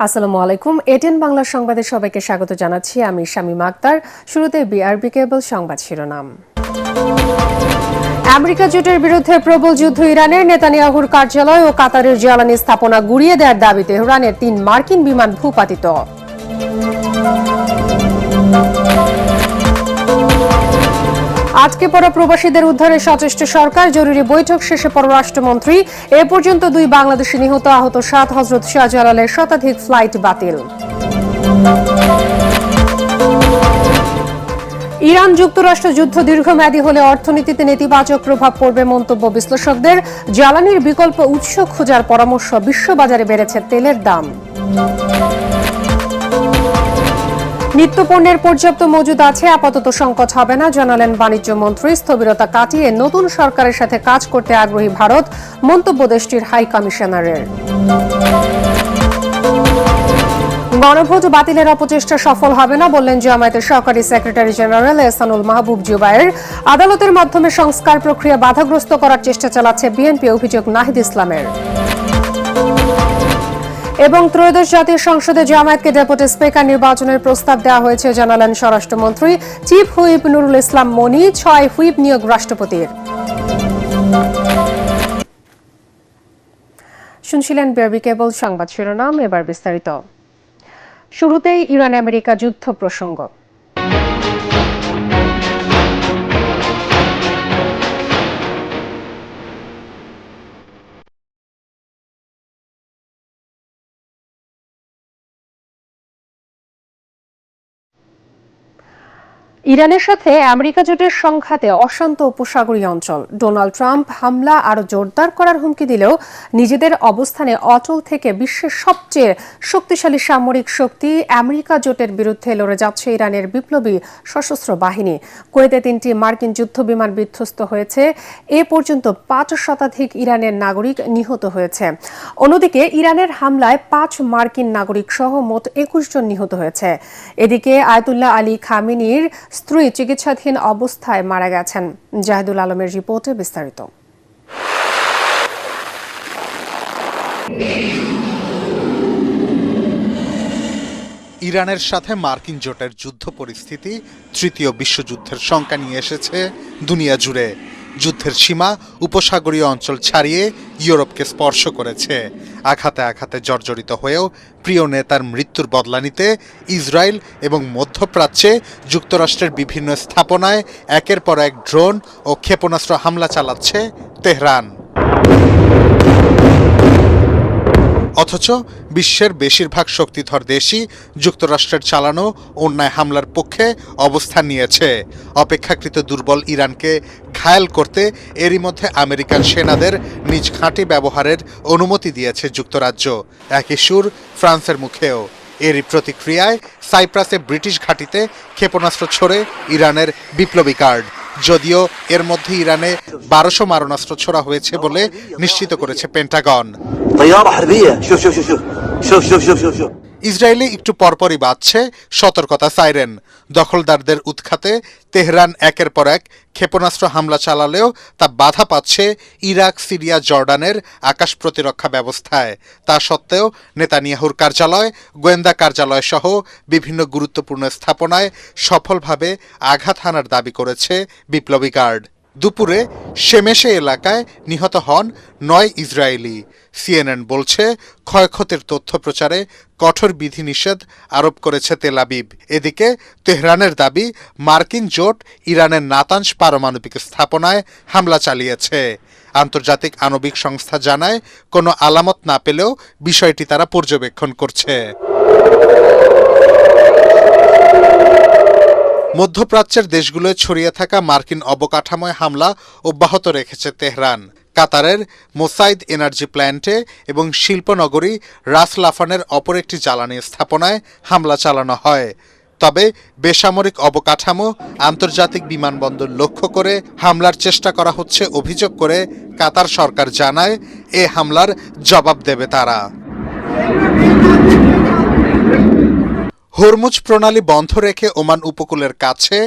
আসসালামু আলাইকুম। এটিএন বাংলা সংবাদে সবাইকে স্বাগত জানাচ্ছি। আমি শামীমা আক্তার। শুরুতে বিআরবি কেবল সংবাদ শিরোনাম। আমেরিকা জোটের বিরুদ্ধে প্রবল যুদ্ধ ইরানের। নেতানিয়াহুর কার্যালয় ও কাতারের জ্বালানি স্থাপনা গুড়িয়ে দেওয়ার দাবিতে তেহরানের 3 মার্কিন বিমান ভূপাতিত। আটকে পড়া প্রবাসীদের উদ্ধারে সচেষ্ট সরকার। জরুরি বৈঠক শেষে পররাষ্ট্রমন্ত্রী। এ পর্যন্ত 2 বাংলাদেশি নিহত, আহত 7। হযরত শাহজালালের শতাধিক ফ্লাইট বাতিল। ইরান যুক্তরাষ্ট্র যুদ্ধ দীর্ঘমেয়াদী হলে অর্থনীতিতে নেতিবাচক প্রভাব পড়বে মন্তব্য বিশ্লেষকদের। জ্বালানির বিকল্প উৎস খোঁজার পরামর্শ। বিশ্ববাজারে বেড়েছে তেলের দাম। নিত্যপণ্যের পর্যাপ্ত মজুদ আছে, আপাতত সংকট হবে না, জানালেন বাণিজ্য মন্ত্রী। স্থবিরতা কাটিয়ে নতুন সরকারের সাথে কাজ করতে আগ্রহী ভারত, মন্তব্য দেশটির হাই কমিশনারের। গণভোট বাতিলের অপচেষ্টা সফল হবে না, বললেন জামায়াতের সহকারী সেক্রেটারি জেনারেল এহসানুল মাহবুব জুবায়ের। আদালতের মাধ্যমে সংস্কার প্রক্রিয়া বাধাগ্রস্ত করার চেষ্টা চালাচ্ছে বিএনপি, অভিযোগ নাহিদ ইসলামের। এবং ত্রয়োদশ জাতীয় সংসদে জামায়াতকে ডেপুটি স্পিকার নির্বাচনের প্রস্তাব দেওয়া হয়েছে, জানালেন স্বরাষ্ট্রমন্ত্রী। চিফ হুইপ নুরুল ইসলাম মনি। 6 হুইপ নিয়োগ রাষ্ট্রপতির। শুনছিলেন বিআরবি কেবল সংবাদ শিরোনাম, এবার বিস্তারিত। শুরুতেই ইরান আমেরিকা যুদ্ধ প্রসঙ্গ। ইরানের সাথে আমেরিকা জোটের সংঘাতে অশান্ত উপসাগরীয় অঞ্চল। ডোনাল্ড ট্রাম্প হামলা আরো জোরদার করার হুমকি দিলেও নিজেদের অবস্থানে অটল থেকে বিশ্বের সবচেয়ে শক্তিশালী সামরিক শক্তি আমেরিকা জোটের বিরুদ্ধে লড়ে যাচ্ছে ইরানের বিপ্লবী সশস্ত্র বাহিনী। কুয়েতে 3টি মার্কিন যুদ্ধবিমান বিধ্বস্ত হয়েছে। এ পর্যন্ত 5 শতাধিক ইরানের নাগরিক নিহত হয়েছে। অন্যদিকে ইরানের হামলায় 5 মার্কিন নাগরিক সহ মোট 21 জন নিহত হয়েছে। এদিকে আয়াতুল্লাহ আলী খামেনির স্ত্রী চিকিৎসাধীন অবস্থায় মারা গেছেন। জাহিদুল আলমের রিপোর্টে বিস্তারিত। ইরানের সাথে মার্কিন জোটের যুদ্ধ পরিস্থিতি তৃতীয় বিশ্বযুদ্ধের শঙ্কা নিয়ে এসেছে দুনিয়া জুড়ে। যুদ্ধের সীমা উপসাগরীয় অঞ্চল ছাড়িয়ে ইউরোপকে স্পর্শ করেছে। আঘাতে আঘাতে জর্জরিত হয়েও প্রিয় নেতার মৃত্যুর বদলা নিতে ইসরায়েল এবং মধ্যপ্রাচ্যে যুক্তরাষ্ট্রের বিভিন্ন স্থাপনায় একের পর এক ড্রোন ও ক্ষেপণাস্ত্র হামলা চালাচ্ছে তেহরান। অথচ বিশ্বের বেশিরভাগ শক্তিধর দেশই যুক্তরাষ্ট্রের চালানো অন্যায় হামলার পক্ষে অবস্থান নিয়েছে। অপেক্ষাকৃত দুর্বল ইরানকে ঘায়েল করতে এরই মধ্যে আমেরিকান সেনাদের নিজ ঘাঁটি ব্যবহারের অনুমতি দিয়েছে যুক্তরাজ্য। একই সুর ফ্রান্সের মুখেও। এরই প্রতিক্রিয়ায় সাইপ্রাসে ব্রিটিশ ঘাঁটিতে ক্ষেপণাস্ত্র ছোড়ে ইরানের বিপ্লবী গার্ড। যদিও এর মধ্যে ইরানে 1200 মারণাস্ত্র ছোড়া হয়েছে বলে নিশ্চিত করেছে পেন্টাগন। ইসরায়েলে একটু পরপরই বাজছে সতর্কতা সাইরেন। দখলদারদের উৎখাতে তেহরান একের পর এক ক্ষেপণাস্ত্র হামলা চালালেও তা বাধা পাচ্ছে ইরাক, সিরিয়া, জর্ডানের আকাশ প্রতিরক্ষা ব্যবস্থায়। তা সত্ত্বেও নেতানিয়াহুর কার্যালয়, গোয়েন্দা কার্যালয় সহ বিভিন্ন গুরুত্বপূর্ণ স্থাপনায় সফলভাবে আঘাত হানার দাবি করেছে বিপ্লবী গার্ড। দুপুরে শেমেশে এলাকায় নিহত হন 9 ইসরায়েলি। সিএনএন বলছে ক্ষয়ক্ষতির তথ্য প্রচারে কঠোর বিধিনিষেধ আরোপ করেছে তেল আবিব। এদিকে তেহরানের দাবি মার্কিন জোট ইরানের নাতানজ পারমাণবিক স্থাপনায় হামলা চালিয়েছে। আন্তর্জাতিক আণবিক সংস্থা জানায় কোনো আলামত না পেলেও বিষয়টি তারা পর্যবেক্ষণ করছে। মধ্যপ্রাচ্যের দেশগুলোয় ছড়িয়ে থাকা মার্কিন অবকাঠামোয় হামলা অব্যাহত রেখেছে তেহরান। কাতারের মোসাইদ এনার্জি প্ল্যান্টে এবং শিল্পনগরী রাস লাফানের অপর একটি জ্বালানি স্থাপনায় হামলা চালানো হয়। তবে বেসামরিক অবকাঠামো, আন্তর্জাতিক বিমানবন্দর লক্ষ্য করে হামলার চেষ্টা করা হচ্ছে অভিযোগ করে কাতার সরকার জানায় এ হামলার জবাব দেবে তারা। হরমুজ প্রণালী বন্ধ রেখে ওমান উপকূলের কাছে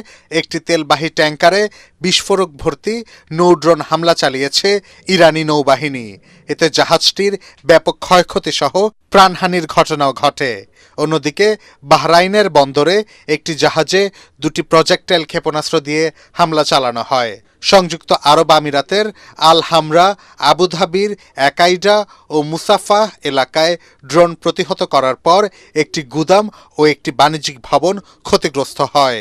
একটি তেলবাহী ট্যাঙ্কারে বিস্ফোরক ভর্তি নৌ-ড্রোন হামলা চালিয়েছে ইরানি নৌবাহিনী। এতে জাহাজটির ব্যাপক ক্ষয়ক্ষতি সহ প্রাণহানির ঘটনাও ঘটে। অন্যদিকে বাহরাইনের বন্দরে একটি জাহাজে 2টি প্রজেক্টাইল ক্ষেপণাস্ত্র দিয়ে হামলা চালানো হয়। সংযুক্ত আরব আমিরাতের আল হামরা, আবুধাবির একাইডা ও মুসাফাহ এলাকায় ড্রোন প্রতিহত করার পর একটি গুদাম ও একটি বাণিজ্যিক ভবন ক্ষতিগ্রস্ত হয়।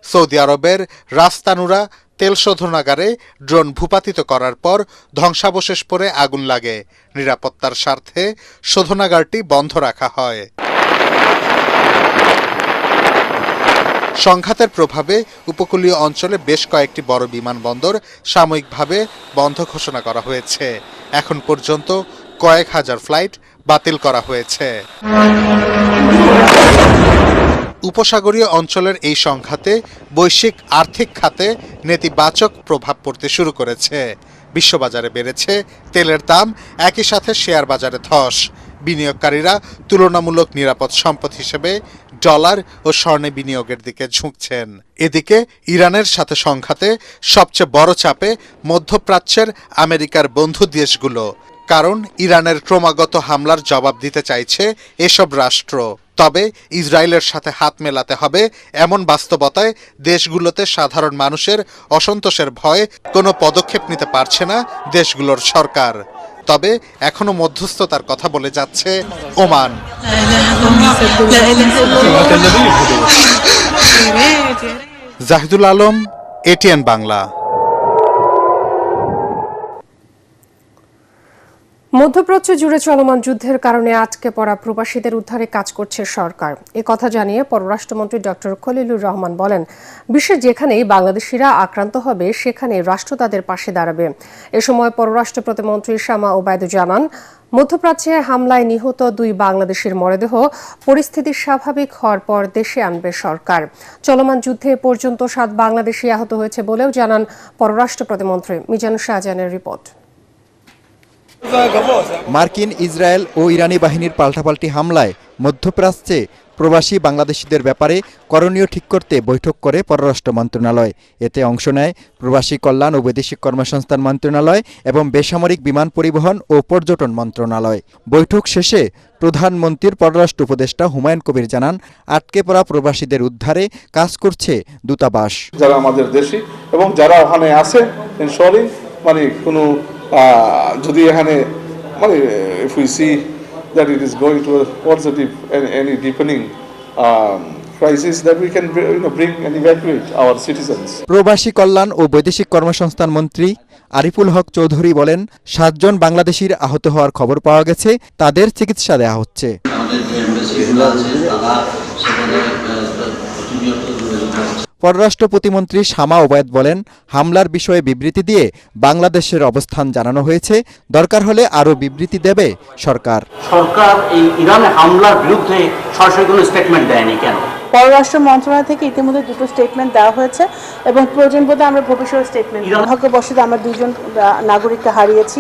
সৌদি আরবের রাস্তানুরা তেল শোধনাগারে ড্রোন ভূপাতিত করার পর ধ্বংসাবশেষ পড়ে আগুন লাগে। নিরাপত্তার স্বার্থে শোধনাগারটি বন্ধ রাখা হয়। সংঘাতের প্রভাবে উপকূলীয় অঞ্চলে বেশ কয়েকটি বড় বিমানবন্দর সাময়িকভাবে বন্ধ ঘোষণা করা হয়েছে। এখন পর্যন্ত কয়েক হাজার ফ্লাইট বাতিল করা হয়েছে। উপসাগরীয় অঞ্চলের এই সংঘাতে বৈশ্বিক আর্থিক খাতে নেতিবাচক প্রভাব পড়তে শুরু করেছে। বিশ্ববাজারে বেড়েছে তেলের দাম, একই সাথে শেয়ার বাজারে ধস। বিনিয়োগকারীরা তুলনামূলক নিরাপদ সম্পদ হিসেবে ডলার ও স্বর্ণে বিনিয়োগের দিকে ঝুঁকছেন। এদিকে ইরানের সাথে সংঘাতে সবচেয়ে বড় চাপে মধ্যপ্রাচ্যের আমেরিকার বন্ধু দেশগুলো, কারণ ইরানের ক্রমাগত হামলার জবাব দিতে চাইছে এসব রাষ্ট্র। তবে ইসরায়েলের সাথে হাত মেলাতে হবে এমন বাস্তবতায় দেশগুলোতে সাধারণ মানুষের অসন্তোষের ভয়ে কোনো পদক্ষেপ নিতে পারছে না দেশগুলোর সরকার। তবে এখনো মধ্যস্থতার কথা বলে যাচ্ছে ওমান। জাহিদুল আলম, এটিএন বাংলা। মধ্যপ্রাচ্য জুড়ে চলমান যুদ্ধের কারণে আটকে পড়া প্রবাসীদের উদ্ধারে কাজ করছে সরকার। কথা জানিয়ে পররাষ্ট্রমন্ত্রী ডক্টর খলিলুর রহমান বলেন, বিশ্বের যেখানেই বাংলাদেশিরা আক্রান্ত হবে সেখানে রাষ্ট্র তাদের পাশে দাঁড়াবে। এ সময় পররাষ্ট্র প্রতিমন্ত্রী শামা ওবায়দু জানান, মধ্যপ্রাচ্যে হামলায় নিহত 2 বাংলাদেশির মরদেহ পরিস্থিতি স্বাভাবিক হওয়ার পর দেশে আনবে সরকার। চলমান যুদ্ধে এ পর্যন্ত 7 বাংলাদেশি আহত হয়েছে বলেও জানান পররাষ্ট্র প্রতিমন্ত্রী। মিজানুর শাহজাহানের রিপোর্ট। মার্কিন, ইসরায়েল ও ইরানি বাহিনীর পাল্টাপাল্টি হামলায় মধ্যপ্রাচ্যে প্রবাসী বাংলাদেশিদের ব্যাপারে করণীয় ঠিক করতে বৈঠক করে পররাষ্ট্র মন্ত্রণালয়। এতে অংশ নেয় প্রবাসী কল্যাণ ও বৈদেশিক কর্মসংস্থান মন্ত্রণালয় এবং বেসামরিক বিমান পরিবহন ও পর্যটন মন্ত্রণালয়। বৈঠক শেষে প্রধানমন্ত্রীর পররাষ্ট্র উপদেষ্টা হুমায়ুন কবির জানান, আটকে পড়া প্রবাসীদের উদ্ধারে কাজ করছে দূতাবাস। যারা আমাদের দেশি এবং যারা ওখানে আছে ইনশোরেন্স মানে কোনো যদি এখানে মানে if we see that it is going to a positive and any deepening crisis that we can bring and evacuate our citizens. প্রবাসী কল্যাণ ও বৈদেশিক কর্মসংস্থান মন্ত্রী আরিফুল হক চৌধুরী বলেন, 7 জন বাংলাদেশির আহত হওয়ার খবর পাওয়া গেছে, তাদের চিকিৎসা দেওয়া হচ্ছে। পররাষ্ট্র প্রতিমন্ত্রী শামা ওবায়দ বলেন, হামলার বিষয়ে বিবৃতি দিয়ে বাংলাদেশের অবস্থান জানানো হয়েছে, দরকার হলে আরও বিবৃতি দেবে সরকার। সরকার এই ইরানের হামলার বিরুদ্ধে সরাসরি কোনো স্টেটমেন্ট দেয়নি কেন? পররাষ্ট্র মন্ত্রণালয় থেকে ইতিমধ্যে 2টো স্টেটমেন্ট দেওয়া হয়েছে এবং প্রয়োজন বোধে আমরা ভবিষ্যৎ স্টেটমেন্ট। দুর্ভাগ্যবশত আমরা 2 জন নাগরিককে হারিয়েছি,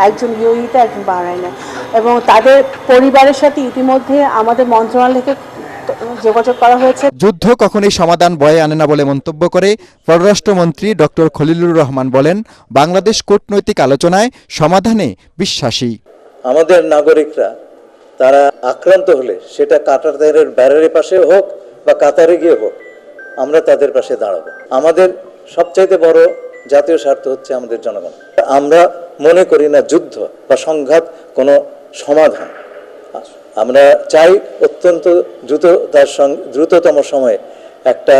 একজন ইউএইতে, একজন বাহরাইনে, এবং তাদের পরিবারের সাথে ইতিমধ্যে আমাদের মন্ত্রণালয় থেকে যোগাযোগ করা হয়েছে। যুদ্ধ কখনোই সমাধান বয়ে আনে না বলে মন্তব্য করে পররাষ্ট্রমন্ত্রী ডক্টর খলিলুর রহমান বলেন, বাংলাদেশ কূটনৈতিক আলোচনায় সমাধানে বিশ্বাসী। আমাদের নাগরিকরা তারা আক্রান্ত হলে সেটা কাতারের ব্যারারের পাশে হোক বা কাতারে গিয়ে হোক, আমরা তাদের পাশে দাঁড়াবো। আমাদের সবচাইতে বড় জাতীয় স্বার্থ হচ্ছে আমাদের জনগণ। আমরা মনে করি না যুদ্ধ বা সংঘাত কোনো সমাধান। আমরা চাই অত্যন্ত দ্রুততম সময়ে একটা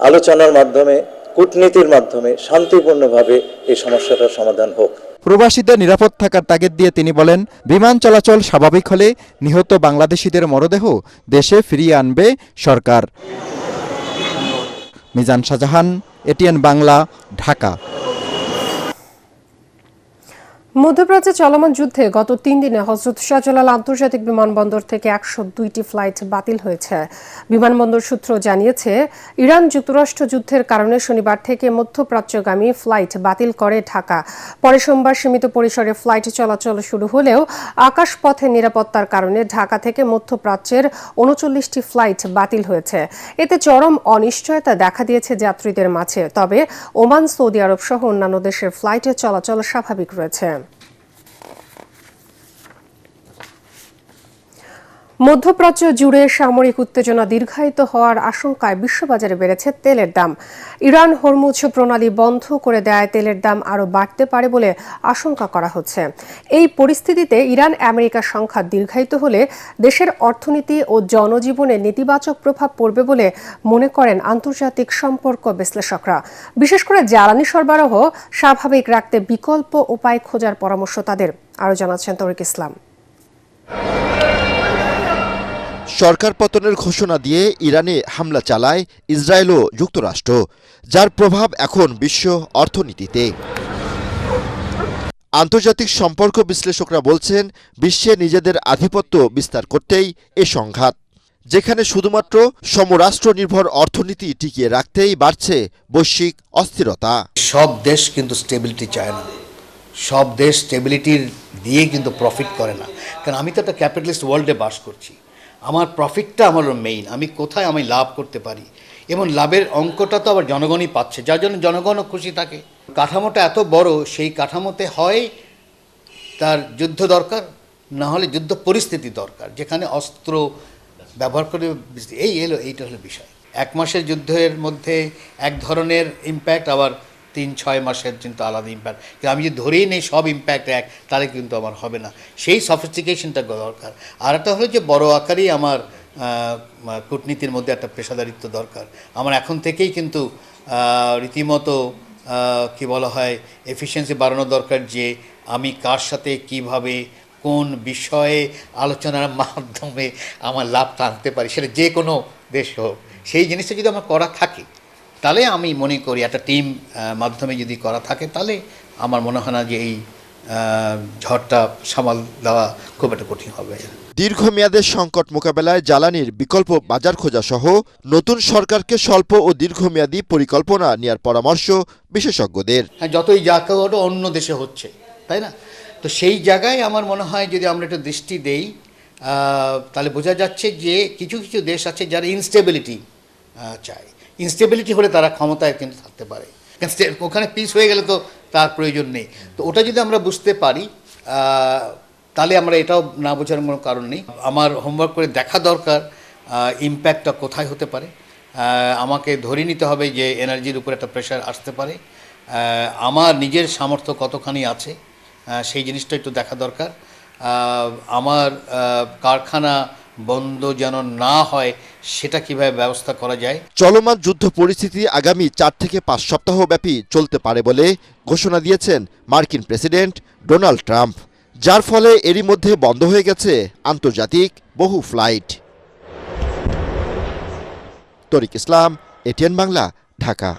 আলোচনার মাধ্যমে, কূটনীতির মাধ্যমে শান্তিপূর্ণভাবে এই সমস্যাটার সমাধান হোক। প্রবাসীদের নিরাপদ থাকার তাগিদ দিয়ে তিনি বলেন, বিমান চলাচল স্বাভাবিক হলে নিহত বাংলাদেশিদের মরদেহ দেশে ফিরিয়ে আনবে সরকার। মিজান শাহজাহান, এটিএন বাংলা, ঢাকা। মধ্যপ্রাচ্যে চলমান যুদ্ধে গত 3 দিনে হযরত শাহজালাল আন্তর্জাতিক বিমানবন্দর থেকে 102টি ফ্লাইট বাতিল হয়েছে। বিমানবন্দর সূত্র জানিয়েছে, ইরান যুক্তরাষ্ট্র যুদ্ধের কারণে শনিবার থেকে মধ্যপ্রাচ্যগামী ফ্লাইট বাতিল করে ঢাকা। পরে সোমবার সীমিত পরিসরে ফ্লাইট চলাচল শুরু হলেও আকাশপথে নিরাপত্তার কারণে ঢাকা থেকে মধ্যপ্রাচ্যের 39টি ফ্লাইট বাতিল হয়েছে। এতে চরম অনিশ্চয়তা দেখা দিয়েছে যাত্রীদের মাঝে। তবে ওমান, সৌদি আরব সহ অন্যান্য দেশের ফ্লাইটের চলাচল স্বাভাবিক রয়েছে। মধ্যপ্রাচ্য জুড়ে সামরিক উত্তেজনা দীর্ঘায়িত হওয়ার আশঙ্কায় বিশ্ববাজারে বেড়েছে তেলের দাম। ইরান হরমুজ প্রণালী বন্ধ করে দেয় তেলের দাম আরও বাড়তে পারে বলে আশঙ্কা করা হচ্ছে। এই পরিস্থিতিতে ইরান আমেরিকা সংঘাত দীর্ঘায়িত হলে দেশের অর্থনীতি ও জনজীবনে নেতিবাচক প্রভাব পড়বে বলে মনে করেন আন্তর্জাতিক সম্পর্ক বিশ্লেষকরা। বিশেষ করে জ্বালানি সরবরাহ স্বাভাবিক রাখতে বিকল্প উপায় খোঁজার পরামর্শ তাদের। আরও জানাচ্ছেন তরিক ইসলাম। সরকার পতনের ঘোষণা দিয়ে ইরানে হামলা চালায় ইসরায়েল ও যুক্তরাষ্ট্র, যার প্রভাব এখন বিশ্ব অর্থনীতিতে। আন্তর্জাতিক সম্পর্ক বিশ্লেষকরা বলছেন, বিশ্বে নিজেদের আধিপত্য বিস্তার করতেই এ সংঘাত, যেখানে শুধুমাত্র সমরাষ্ট্র নির্ভর অর্থনীতি টিকিয়ে রাখতেই বাড়ছে বৈশ্বিক অস্থিরতা। সব দেশ কিন্তু স্টেবিলিটি চায় না, সব দেশ স্টেবিলিটির দিয়ে কিন্তু প্রফিট করে না। কারণ আমি তো একটা ক্যাপিটালিস্ট ওয়ার্ল্ডে বাস করছি, আমার প্রফিটটা আমার মেইন, আমি কোথায় আমি লাভ করতে পারি, এবং লাভের অঙ্কটা তো আবার জনগণই পাচ্ছে, যার জন্য জনগণও খুশি থাকে। কাঠামোটা এত বড়, সেই কাঠামোতে হয় তার যুদ্ধ দরকার, না হলে যুদ্ধ পরিস্থিতি দরকার, যেখানে অস্ত্র ব্যবহার করে এইটা হলো বিষয়। 1 মাসের যুদ্ধের মধ্যে এক ধরনের ইম্প্যাক্ট, আবার 3-6 মাসের কিন্তু আলাদা ইম্প্যাক্ট। কিন্তু আমি যদি ধরেই নেই সব ইম্প্যাক্ট এক, তাহলে কিন্তু আমার হবে না, সেই সফিস্টিকেশনটা দরকার। আর একটা হলো যে বড় আকারেই আমার কূটনীতির মধ্যে একটা পেশাদারিত্ব দরকার। আমার এখন থেকেই কিন্তু রীতিমতো কি বলা হয় এফিসিয়েন্সি বাড়ানো দরকার, যে আমি কার সাথে কিভাবে কোন বিষয়ে আলোচনার মাধ্যমে আমার লাভ টানতে পারি, সেটা যে কোনো দেশ হোক। সেই জিনিসটা যদি আমার করা থাকে, তাহলে আমি মনে করি একটা টিম মাধ্যমে যদি করা থাকে, তাহলে আমার মনে হয় না যে এই ঝড়টা সামাল দেওয়া খুব একটা কঠিন হবে। দীর্ঘমেয়াদের সংকট মোকাবেলায় জ্বালানির বিকল্প বাজার খোঁজা সহ নতুন সরকারকে স্বল্প ও দীর্ঘমেয়াদী পরিকল্পনা নেওয়ার পরামর্শ বিশেষজ্ঞদের। হ্যাঁ, যতই যা কেউ অন্য দেশে হচ্ছে, তাই না? তো সেই জায়গায় আমার মনে হয় যদি আমরা একটু দৃষ্টি দেই, তাহলে বোঝা যাচ্ছে যে কিছু কিছু দেশ আছে যারা ইনস্টেবিলিটি চায়। ইনস্টেবিলিটি হলে তারা ক্ষমতায় কিন্তু থাকতে পারে, ওখানে পিস হয়ে গেলে তো তার প্রয়োজন নেই। তো ওটা যদি আমরা বুঝতে পারি, তাহলে আমরা এটাও না বোঝার কোনো কারণ নেই। আমার হোমওয়ার্ক করে দেখা দরকার ইম্প্যাক্টটা কোথায় হতে পারে। আমাকে ধরে নিতে হবে যে এনার্জির উপর একটা প্রেশার আসতে পারে, আমার নিজের সামর্থ্য কতখানি আছে সেই জিনিসটা একটু দেখা দরকার। আমার কারখানা বন্ধ যেন না হয়, সেটা কিভাবে ব্যবস্থা করা যায়। চলমান যুদ্ধ পরিস্থিতি আগামী 4 থেকে 5 সপ্তাহ ব্যাপী চলতে পারে বলে ঘোষণা দিয়েছেন মার্কিন প্রেসিডেন্ট ডোনাল্ড ট্রাম্প, যার ফলে এরই মধ্যে বন্ধ হয়ে গেছে আন্তর্জাতিক বহু ফ্লাইট। তরিক ইসলাম, এটিএন বাংলা, ঢাকা।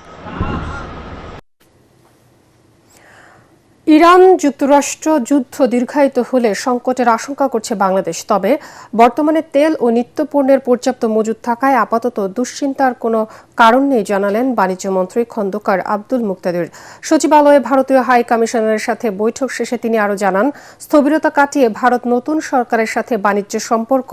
ইরান যুক্তরাষ্ট্র যুদ্ধ দীর্ঘায়িত হলে সংকটের আশঙ্কা করছে বাংলাদেশ। তবে বর্তমানে তেল ও নিত্যপণ্যের পর্যাপ্ত মজুদ থাকায় আপাতত দুশ্চিন্তার কোনো কারণ নেই জানালেন বাণিজ্যমন্ত্রী খন্দকার আব্দুল মুক্তাদির। সচিবালয়ে ভারতীয় হাই কমিশনারের সাথে বৈঠক শেষে তিনি আরও জানান, স্থবিরতা কাটিয়ে ভারত নতুন সরকারের সাথে বাণিজ্য সম্পর্ক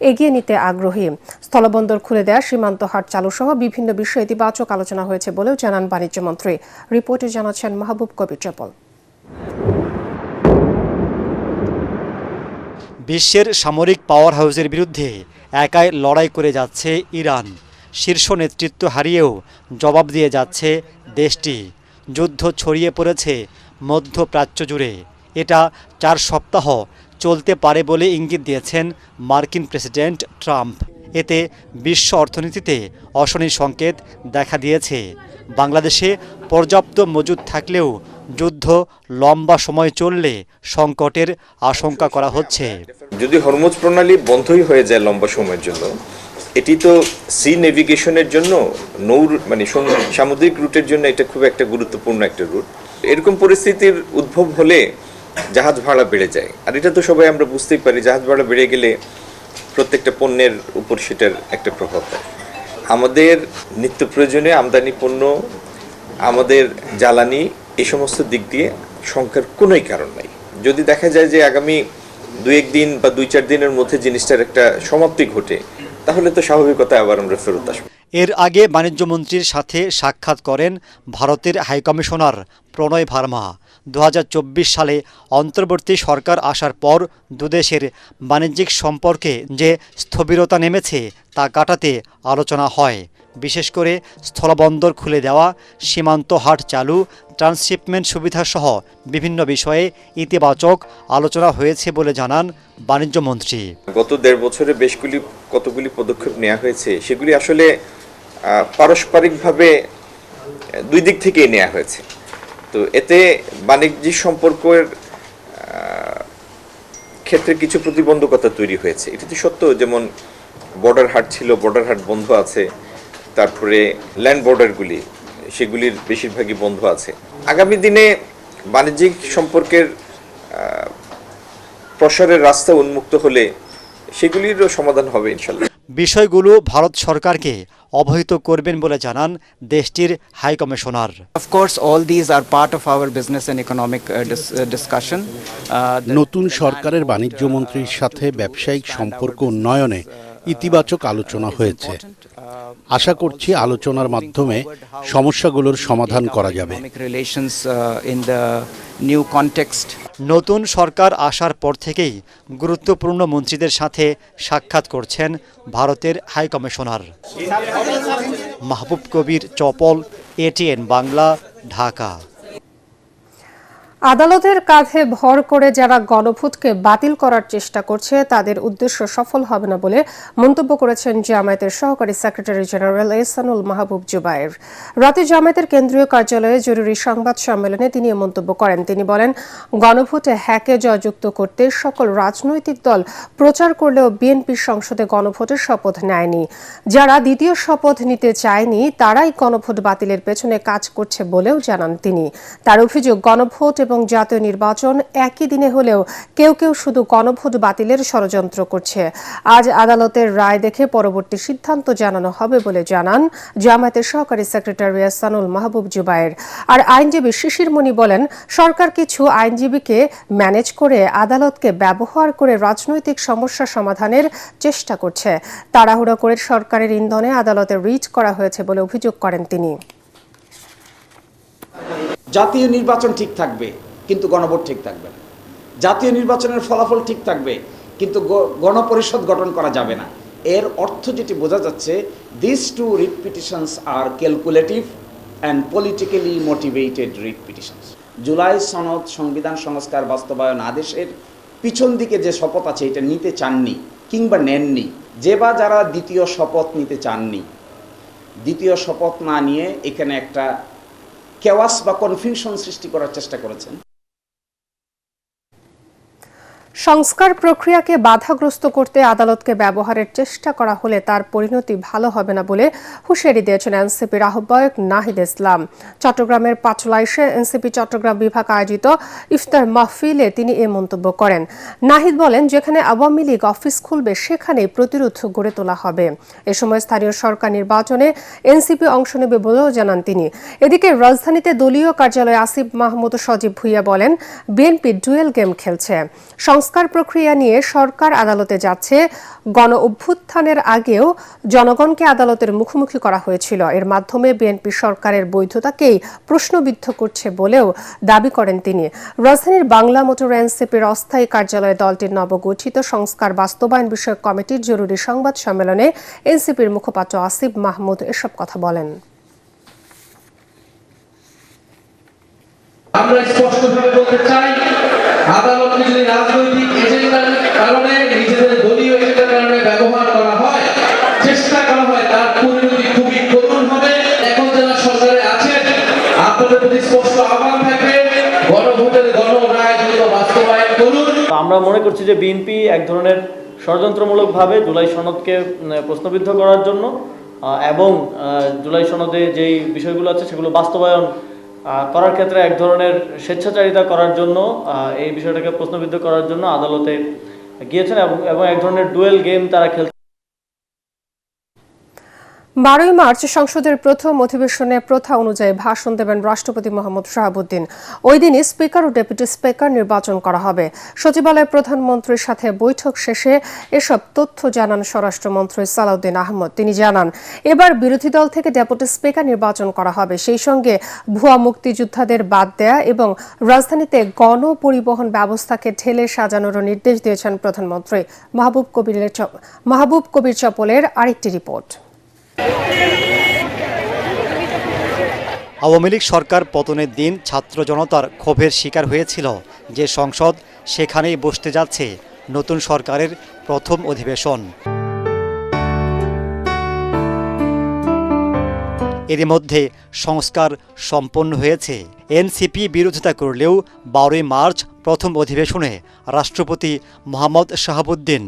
এগিয়ে নিতে আগ্রহী। স্থলবন্দর খুলে দেয়া, সীমান্ত হাট চালু সহ বিভিন্ন বিষয়ে ইতিবাচক আলোচনা হয়েছে বলেও জানান বাণিজ্যমন্ত্রী। রিপোর্টে জানাচ্ছেন মাহবুব কবির চপল। বিশ্বের সামরিক পাওয়ার হাউসের বিরুদ্ধে একাই লড়াই করে যাচ্ছে ইরান। শীর্ষ নেতৃত্ব হারিয়েও জবাব দিয়ে যাচ্ছে দেশটি। যুদ্ধ ছড়িয়ে পড়েছে মধ্যপ্রাচ্য জুড়ে। এটা 4 সপ্তাহ চলতে পারে বলে ইঙ্গিত দিয়েছেন মার্কিন প্রেসিডেন্ট ট্রাম্প। এতে বিশ্ব অর্থনীতিতে অশনি সংকেত দেখা দিয়েছে। বাংলাদেশে পর্যাপ্ত মজুদ থাকলেও যুদ্ধ লম্বা সময় চললে সংকটের আশঙ্কা করা হচ্ছে। যদি হরমুজ প্রণালী বন্ধই হয়ে যায় লম্বা সময়ের জন্য, এটি তো সি নেভিগেশনের জন্য সামুদ্রিক রুটের জন্য এটা খুব একটা গুরুত্বপূর্ণ একটা রুট। এরকম পরিস্থিতির উদ্ভব হলে জাহাজ ভাড়া বেড়ে যায়, আর এটা তো সবাই আমরা বুঝতেই পারি, জাহাজ ভাড়া বেড়ে গেলে প্রত্যেকটা পণ্যের উপর সেটার একটা প্রভাব হয়। আমাদের নিত্য প্রয়োজনীয় আমদানি পণ্য, আমাদের জ্বালানি, এই সমস্ত দিক দিয়ে শঙ্কার কোনোই কারণ নাই। যদি দেখা যায় যে আগামী 2-1 দিন বা 2-4 দিনের মধ্যে জিনিসটার একটা সমাপ্তি ঘটে, তাহলে তো স্বাভাবিকতা আবার আমরা ফেরত আসবো। এর আগে বাণিজ্যমন্ত্রীর সাথে সাক্ষাৎ করেন ভারতের হাইকমিশনার প্রণয় ভার্মা। 2024 সালে অন্তর্বর্তী সরকার আসার পর দুদেশের বাণিজ্যিক সম্পর্কে যে স্থবিরতা নেমেছে তা কাটাতে আলোচনা হয়। বিশেষ করে স্থলবন্দর খুলে দেওয়া, সীমান্ত হাট চালু, ট্রান্সশিপমেন্ট সুবিধাসহ বিভিন্ন বিষয়ে ইতিবাচক আলোচনা হয়েছে বলে জানান বাণিজ্যমন্ত্রী। গত 1.5 বছরে কতগুলি পদক্ষেপ নেওয়া হয়েছে, সেগুলি আসলে পারস্পরিকভাবে দুই দিক থেকেই নেওয়া হয়েছে। তো এতে বাণিজ্যিক সম্পর্কের ক্ষেত্রে কিছু প্রতিবন্ধকতা তৈরি হয়েছে, এটা তো সত্য। যেমন বর্ডার হাট ছিল, বর্ডার হাট বন্ধ আছে। তারপরে ল্যান্ড বর্ডারগুলি, সেগুলির বেশিরভাগই বন্ধ আছে। আগামী দিনে বাণিজ্যিক সম্পর্কের প্রসারের রাস্তা উন্মুক্ত হলে সেগুলিরও সমাধান হবে ইনশাল্লাহ। বিষয়গুলো ভারত সরকারকে অবহিত করবেন বলে জানান দেশটির high commissioner. Of course, all these are part of our business and economic discussion. নতুন সরকারের বাণিজ্য মন্ত্রীর সাথে ব্যবসায়িক সম্পর্ক উন্নয়নে ইতিবাচক আলোচনা হয়েছে। আশা করছি আলোচনার মাধ্যমে সমস্যাগুলোর সমাধান করা যাবে। নতুন সরকার আসার পর থেকেই গুরুত্বপূর্ণ মন্ত্রীদের সাথে সাক্ষাৎ করছেন ভারতের হাইকমিশনার। মাহবুব কবির চপল, ATN বাংলা, ঢাকা। আদালতের কাঁধে ভর করে যারা গণভোটকে বাতিল করার চেষ্টা করছে তাদের উদ্দেশ্য সফল হবে না বলে মন্তব্য করেছেন জামায়াতের সহকারী সেক্রেটারি জেনারেল এহসানুল মাহবুব জুবায়ের। রাতে জামায়াতের কেন্দ্রীয় কার্যালয়ে জরুরি সংবাদ সম্মেলনে তিনি এ মন্তব্য করেন। তিনি বলেন, গণভোটে হ্যাকে জয়যুক্ত করতে সকল রাজনৈতিক দল প্রচার করলেও বিএনপির সংসদে গণভোটের শপথ নেয়নি। যারা দ্বিতীয় শপথ নিতে চায়নি তারাই গণভোট বাতিলের পেছনে কাজ করছে বলেও জানান তিনি। তার অভিযোগ, গণভোট এবং জাতীয় নির্বাচন একই দিনে হলেও কেউ কেউ শুধু গণভোট বাতিলের ষড়যন্ত্র করছে। আজ আদালতের রায় দেখে পরবর্তী সিদ্ধান্ত জানানো হবে বলে জানান জামায়াতের সহকারী সেক্রেটারি এহসানুল মাহবুব জুবায়ের। আর আইনজীবী শিশির মনি বলেন, সরকার কিছু আইনজীবীকে ম্যানেজ করে আদালতকে ব্যবহার করে রাজনৈতিক সমস্যা সমাধানের চেষ্টা করছে। তাড়াহুড়ো করে সরকারের ইন্ধনে আদালতে রিট করা হয়েছে বলে অভিযোগ করেন তিনি। জাতীয় নির্বাচন ঠিক থাকবে কিন্তু গণভোট ঠিক থাকবে না। জাতীয় নির্বাচনের ফলাফল ঠিক থাকবে কিন্তু গণপরিষদ গঠন করা যাবে না। এর অর্থ যেটি বোঝা যাচ্ছে, this two writ petitions are calculative and politically motivated writ petitions. জুলাই সনদ সংবিধান সংস্কার বাস্তবায়ন আদেশের পিছন দিকে যে শপথ আছে এটা নিতে চাননি কিংবা নেননি, যে বা যারা দ্বিতীয় শপথ নিতে চাননি, দ্বিতীয় শপথ না নিয়ে এখানে একটা কেওয়াস বা কনফিউশন সৃষ্টি করার চেষ্টা করেছেন। সংস্কার প্রক্রিয়াকে বাধাগ্রস্ত করতে আদালতকে ব্যবহারের চেষ্টা করা হলে তার পরিণতি ভালো হবে না বলে হুঁশিয়ারি দিয়েছেন এনসিপির আহ্বায়ক নাহিদ ইসলাম। চট্টগ্রামের পাঁচলাইশে এনসিপি চট্টগ্রাম বিভাগ আয়োজিত ইফতার মাহফিলে তিনি এ মন্তব্য করেন। নাহিদ বলেন, যেখানে আওয়ামী লীগ অফিস খুলবে সেখানে প্রতিরোধ গড়ে তোলা হবে। এ সময় স্থানীয় সরকার নির্বাচনে এনসিপি অংশ নেবে বলেও জানান তিনি। এদিকে রাজধানীতে দলীয় কার্যালয়ে আসিফ মাহমুদ সজীব ভুইয়া বলেন, বিএনপি ডুয়েল গেম খেলছে। সংস্কার প্রক্রিয়া নিয়ে সরকার আদালতে যাচ্ছে। গণ অভ্যুত্থানের আগেও জনগণকে আদালতের মুখোমুখি করা হয়েছিল। এর মাধ্যমে বিএনপি সরকারের বৈধতাকেই প্রশ্নবিদ্ধ করছে বলেও দাবি করেন তিনি। রাজধানীর বাংলা মোটর এনসিপির অস্থায়ী কার্যালয়ে দলটির নবগঠিত সংস্কার বাস্তবায়ন বিষয়ক কমিটির জরুরি সংবাদ সম্মেলনে এনসিপির মুখপাত্র আসিফ মাহমুদ এসব কথা বলেন। আমরা স্পষ্টভাবে বলতে চাই, আদালতকে যদি রাজনৈতিক এজেন্ডার কারণে, নিজেদের দলীয় এজেন্ডার কারণে ব্যবহার করা হয়, চেষ্টা করা হয়, তার পরিণতি খুবই করুণ হবে। এখন যারা সরকারে আছেন, আপনাদের প্রতি স্পষ্ট আহ্বান থাকবে, গণভোটের গণরায় দ্রুত বাস্তবায়ন করুন। আমরা মনে করছি যে বিএনপি এক ধরনের ষড়যন্ত্রমূলকভাবে জুলাই সনদকে প্রশ্নবিদ্ধ করার জন্য এবং জুলাই সনদে যেই বিষয়গুলো আছে সেগুলো বাস্তবায়ন করার ক্ষেত্রে এক ধরনের স্বেচ্ছাচারিতা করার জন্য, এই বিষয়টাকে প্রশ্নবিদ্ধ করার জন্য আদালতে গিয়েছেন এবং এক ধরনের ডুয়েল গেম তারা খেলতে। 12 মার্চ সংসদের প্রথম অধিবেশনে প্রথা অনুযায়ী ভাষণ দেবেন রাষ্ট্রপতি মোহাম্মদ শাহাবুদ্দিন। ওই দিনই স্পিকার ও ডেপুটি স্পিকার নির্বাচন করা হবে। সচিবালয়ে প্রধানমন্ত্রীর সাথে বৈঠক শেষে এসব তথ্য জানান স্বরাষ্ট্রমন্ত্রী সালাউদ্দিন আহমদ। তিনি জানান, এবার বিরোধী দল থেকে ডেপুটি স্পিকার নির্বাচন করা হবে। সেই সঙ্গে ভুয়া মুক্তিযোদ্ধাদের বাদ দেয়া এবং রাজধানীতে গণপরিবহন ব্যবস্থাকে ঢেলে সাজানোর নির্দেশ দিয়েছেন প্রধানমন্ত্রী। মাহবুব কবির চপলের আরেকটি রিপোর্ট। আওয়ামী লীগ সরকার পতনের দিন ছাত্র জনতার ক্ষোভের শিকার হয়েছিল যে সংসদ, সেখানেই বসতে যাচ্ছে নতুন সরকারের প্রথম অধিবেশন। এর মধ্যে সংস্কার সম্পন্ন হয়েছে। এনসিপি বিরোধিতা করলেও 12 মার্চ প্রথম অধিবেশনে রাষ্ট্রপতি মোহাম্মদ শাহাবুদ্দিন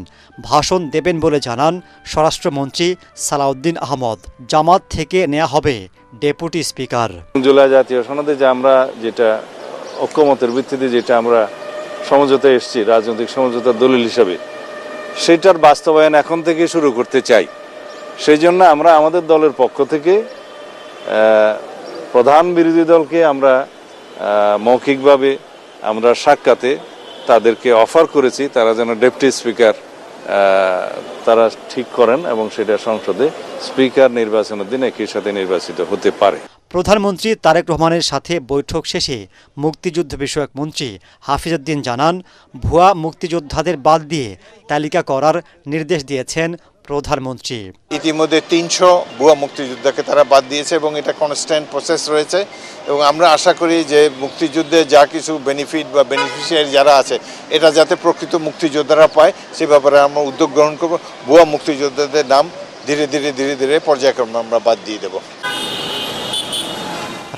ভাষণ দেবেন বলে জানান স্বরাষ্ট্রমন্ত্রী সালাউদ্দিন আহমদ। জামাত থেকে নেওয়া হবে ডেপুটি স্পিকার। জুলাই জাতীয় সনদে যে আমরা যেটা ঐক্যমতের ভিত্তিতে যেটা আমরা সমঝোতায় এসেছি, রাজনৈতিক সমঝোতার দলিল হিসাবে, সেটার বাস্তবায়ন এখন থেকে শুরু করতে চাই। সেই জন্য আমরা আমাদের দলের পক্ষ থেকে প্রধান বিরোধী দলকে আমরা মৌখিকভাবে আমরা সাক্ষাতে তাদেরকে অফার করেছি তারা যেন ডেপুটি স্পিকার তারা ঠিক করেন এবং সেটা সংসদে স্পিকার নির্বাচনের দিন একই সাথে নির্বাচিত হতে পারে। প্রধানমন্ত্রী তারেক রহমানের সাথে বৈঠক শেষে মুক্তিযুদ্ধ বিষয়ক মন্ত্রী হাফিজ উদ্দিন জানান, ভুয়া মুক্তিযোদ্ধাদের বাদ দিয়ে তালিকা করার নির্দেশ দিয়েছেন প্রধানমন্ত্রী। ইতিমধ্যে 300 ভুয়া মুক্তিযোদ্ধাকে তারা বাদ দিয়েছে এবং এটা কনস্ট্যান্ট প্রসেস রয়েছে এবং আমরা আশা করি যে মুক্তিযুদ্ধে যা কিছু বেনিফিট বা বেনিফিশিয়ারি যারা আছে এটা যাতে প্রকৃত মুক্তিযোদ্ধারা পায় সে ব্যাপারে আমরা উদ্যোগ গ্রহণ করব। ভুয়া মুক্তিযোদ্ধাদের নাম ধীরে ধীরে পর্যায়ক্রমে আমরা বাদ দিয়ে দেব।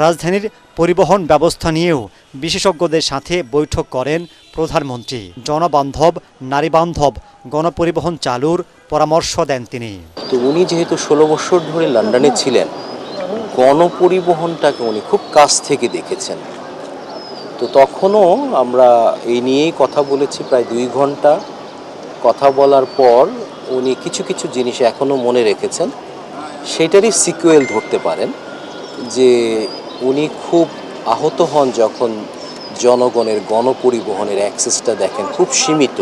রাজধানীর পরিবহন ব্যবস্থা নিয়েও বিশেষজ্ঞদের সাথে বৈঠক করেন প্রধানমন্ত্রী। জনবান্ধব, নারীবান্ধব গণপরিবহন চালুর পরামর্শ দেন তিনি। তো উনি যেহেতু 16 বছর ধরে লন্ডনে ছিলেন, গণপরিবহনটাকে উনি খুব কাছ থেকে দেখেছেন। তো তখনও আমরা এই নিয়েই কথা বলেছি প্রায় 2 ঘন্টা। কথা বলার পর উনি কিছু কিছু জিনিস এখনও মনে রেখেছেন। সেটারই সিকুয়েল ধরতে পারেন যে উনি খুব আহত হন যখন জনগণের গণপরিবহনের অ্যাক্সেসটা দেখেন খুব সীমিত।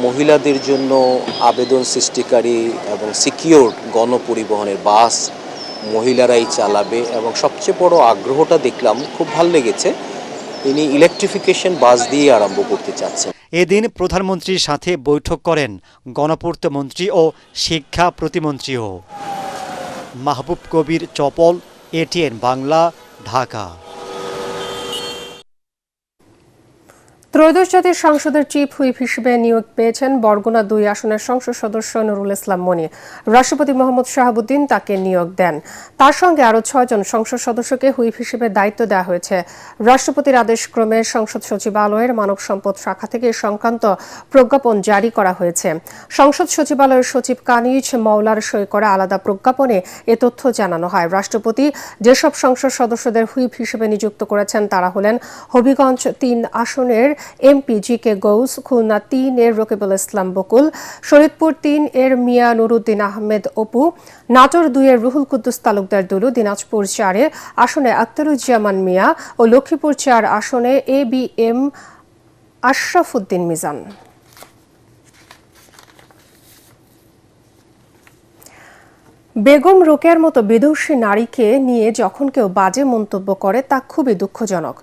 মহিলাদের জন্য আবেদন সৃষ্টিকারী এবং সিকিউর গণপরিবহনের বাস মহিলারাই চালাবে এবং সবচেয়ে বড় আগ্রহটা দেখলাম, খুব ভালো লেগেছে, তিনি ইলেকট্রিফিকেশন বাস দিয়ে আরম্ভ করতে চাচ্ছেন। এদিন প্রধানমন্ত্রীর সাথে বৈঠক করেন গণপূর্ত মন্ত্রী ও শিক্ষা প্রতিমন্ত্রীও। মাহবুব কবির চপল, এটিএন বাংলা, ঢাকা। ত্রয়োদশ জাতীয় সংসদের চিফ হুইপ হিসেবে নিয়োগ পেয়েছেন বরগুনা 2 আসনের সংসদ সদস্য নুরুল ইসলাম মনি। রাষ্ট্রপতি মোহাম্মদ শাহাবুদ্দিন তাকে নিয়োগ দেন। তার সঙ্গে আরও 6 জন সংসদ সদস্যকে হুইপ হিসেবে দায়িত্ব দেওয়া হয়েছে। রাষ্ট্রপতির আদেশক্রমে সংসদ সচিবালয়ের মানব সম্পদ শাখা থেকে সংক্রান্ত প্রজ্ঞাপন জারি করা হয়েছে। সংসদ সচিবালয়ের সচিব কানিজ মওলার সই করা আলাদা প্রজ্ঞাপনে এ তথ্য জানানো হয়। রাষ্ট্রপতি যেসব সংসদ সদস্যদের হুইপ হিসেবে নিযুক্ত করেছেন তারা হলেন হবিগঞ্জ 3 আসনের এমপি জি.কে. গৌস, খুলনা 3 এর রকিবুল ইসলাম বকুল, শরীদপুর 3 এর মিয়া নুরুদ্দিন আহমেদ অপু, নাটোর 2 এর রুহুল কুদ্দুস তালুকদার দুলু, দিনাজপুর 4 আসনে আখতারুজ্জামান মিয়া ও লক্ষ্মীপুর 4 আসনে এ.বি.এম. আশরাফ উদ্দিন মিজান। বেগম রোকেয়ার মতো বিদুষী নারীকে নিয়ে যখন কেউ বাজে মন্তব্য করে তা খুবই দুঃখজনক।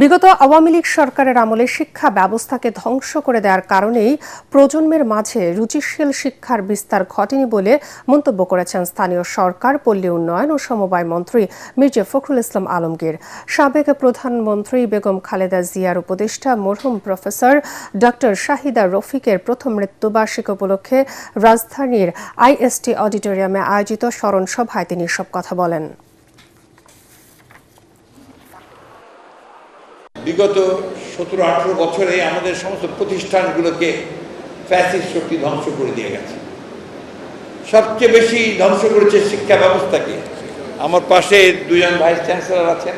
বিগত আওয়ামী লীগ সরকারের আমলে শিক্ষা ব্যবস্থাকে ধ্বংস করে দেওয়ার কারণেই প্রজন্মের মাঝে রুচিশীল শিক্ষার বিস্তার ঘটেনি বলে মন্তব্য করেছেন স্থানীয় সরকার, পল্লী উন্নয়ন ও সমবায় মন্ত্রী মির্জা ফখরুল ইসলাম আলমগীর। সাবেক প্রধানমন্ত্রী বেগম খালেদা জিয়ার উপদেষ্টা মরহুম প্রফেসর ডক্টর শাহিদা রফিকের প্রথম মৃত্যুবার্ষিকী উপলক্ষে রাজধানীর আইএসটি অডিটোরিয়ামে আয়োজিত স্মরণ সভায় তিনি এসব কথা বলেন। বিগত 17-18 বছরে আমাদের সমস্ত প্রতিষ্ঠানগুলোকে ফ্যাসিস্ট শক্তি ধ্বংস করে দিয়ে গেছে। সবচেয়ে বেশি ধ্বংস করেছে শিক্ষা ব্যবস্থাকে। আমার পাশে 2 জন ভাইস চ্যান্সেলর আছেন,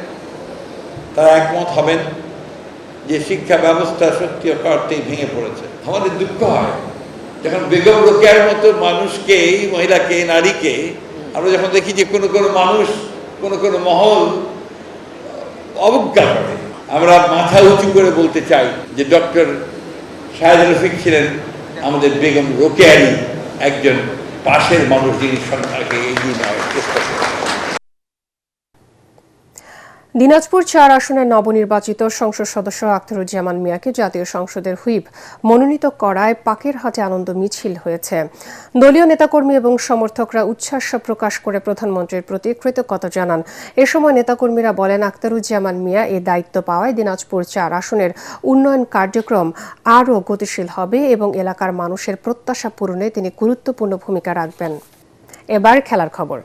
তারা একমত হবেন যে শিক্ষা ব্যবস্থা সত্যি অর্থেই ভেঙে পড়েছে। আমাদের দুঃখ হয় যখন বেগম রোকেয়ার মতো মানুষকে, মহিলাকে, নারীকে আমরা যখন দেখি যে কোনো কোনো মানুষ কোনো মহল অবজ্ঞা করে, আমরা মাথা উঁচু করে বলতে চাই যে ডক্টর শাহেদ রফিক ছিলেন আমাদের বেগম রোকেয়ারই একজন পাশের মানুষ, যিনি সরকারকে এগিয়ে নেওয়ার চেষ্টা করেন। দিনাজপুর ৪ আসনের নবনির্বাচিত সংসদ সদস্য আখতারুজ্জামান মিয়াকে জাতীয় সংসদের হুইপ মনোনীত করায় পাকেরহাটে আনন্দ মিছিল হয়েছে। দলীয় নেতাকর্মী এবং সমর্থকরা উচ্ছ্বাস প্রকাশ করে প্রধানমন্ত্রীর প্রতি কৃতজ্ঞতা জানান। এ সময় নেতাকর্মীরা বলেন, আখতারুজ্জামান মিয়া এই দায়িত্ব পাওয়ায় দিনাজপুর ৪ আসনের উন্নয়ন কার্যক্রম আরও গতিশীল হবে এবং এলাকার মানুষের প্রত্যাশা পূরণে তিনি গুরুত্বপূর্ণ ভূমিকা রাখবেন। এবার খেলার খবর।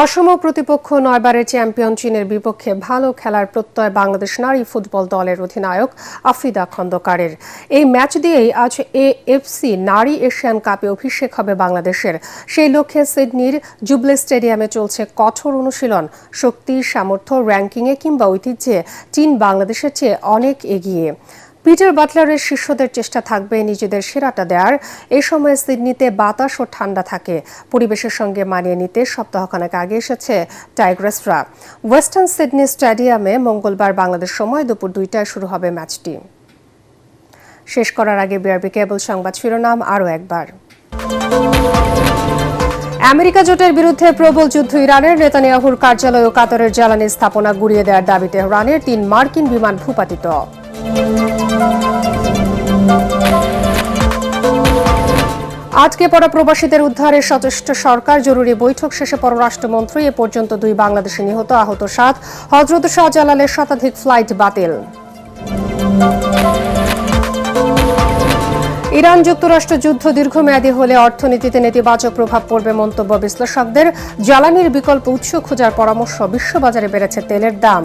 অসম প্রতিপক্ষ ৯ বারের চ্যাম্পিয়ন চীনের বিপক্ষে ভালো খেলার প্রত্যয় বাংলাদেশ নারী ফুটবল দলের অধিনায়ক আফ্রিদা খন্দকারের। এই ম্যাচ দিয়েই আজ এএফসি নারী এশিয়ান কাপে অভিষেক হবে বাংলাদেশের। সেই লক্ষ্যে সিডনির জুবলে স্টেডিয়ামে চলছে কঠোর অনুশীলন। শক্তি, সামর্থ্য, র্যাঙ্কিংয়ে কিংবা ঐতিহ্যে চীন বাংলাদেশের চেয়ে অনেক এগিয়ে। পিটার বাটলারের শিষ্যদের চেষ্টা থাকবে নিজেদের সেরাটা দেওয়ার। এই সময় সিডনিতে বাতাস ও ঠান্ডা থাকে। পরিবেশের সঙ্গে মানিয়ে নিতে সপ্তাহখানেক আগে এসেছে টাইগ্রেসরা। ওয়েস্টার্ন সিডনি স্টেডিয়ামে মঙ্গলবার বাংলাদেশ সময় দুপুর 2টায় শুরু হবে ম্যাচটি। শেষ করার আগে বিআরবি কেবল সংবাদ শিরোনাম আরও একবার। আমেরিকা জোটের বিরুদ্ধে প্রবল যুদ্ধ ইরানের। নেতানিয়াহুর কার্যালয় ও কাতারের জ্বালানি স্থাপনা গুঁড়িয়ে দেওয়ার দাবি তেহরানের। 3 মার্কিন বিমান ভূপাতিত। আটকে পড়া প্রবাসীদের উদ্ধারে সচেষ্ট সরকার। জরুরি বৈঠক শেষে পররাষ্ট্রমন্ত্রী। এ পর্যন্ত 2 বাংলাদেশি নিহত, আহত 7। হযরত শাহজালালের শতাধিক ফ্লাইট বাতিল। ইরান যুক্তরাষ্ট্র যুদ্ধ দীর্ঘমেয়াদী হলে অর্থনীতিতে নেতিবাচক প্রভাব পড়বে মন্তব্য বিশ্লেষকদের। জ্বালানির বিকল্প উৎস খোঁজার পরামর্শ। বিশ্ববাজারে বেড়েছে তেলের দাম।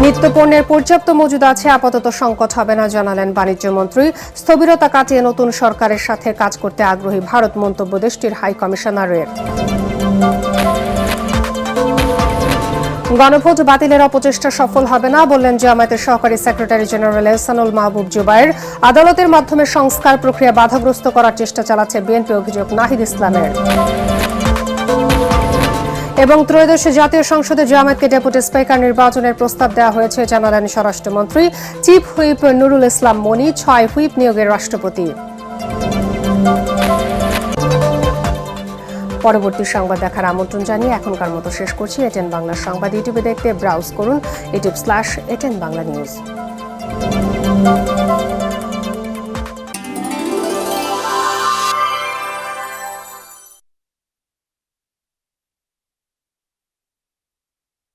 নিত্যপণ্যের পর্যাপ্ত মজুদ আছে, আপাতত সংকট হবে না জানালেন বাণিজ্যমন্ত্রী। স্থবিরতা কাটিয়ে নতুন সরকারের সাথে কাজ করতে আগ্রহী ভারত, মন্তব্য দেশটির হাই কমিশনারের। গণভোট বাতিলের অপচেষ্টা সফল হবে না বললেন জামায়াতের সহকারী সেক্রেটারি জেনারেল এহসানুল মাহবুব জুবায়ের। আদালতের মাধ্যমে সংস্কার প্রক্রিয়া বাধাগ্রস্ত করার চেষ্টা চালাচ্ছে বিএনপি, অভিযোগ নাহিদ ইসলামের। এবং ত্রয়োদশ জাতীয় সংসদে জামায়াতকে ডেপুটি স্পিকার নির্বাচনের প্রস্তাব দেওয়া হয়েছে জানালেন স্বরাষ্ট্রমন্ত্রী। চিফ হুইপ নুরুল ইসলাম মনি 6 হুইপ নিয়োগের রাষ্ট্রপতি। পরবর্তী সংবাদ দেখার আমন্ত্রণ জানিয়ে এখনকার মতো শেষ করছি। এটেন বাংলা সংবাদ ইউটিউবে দেখতে ব্রাউজ করুন youtube/ATN Bangla News।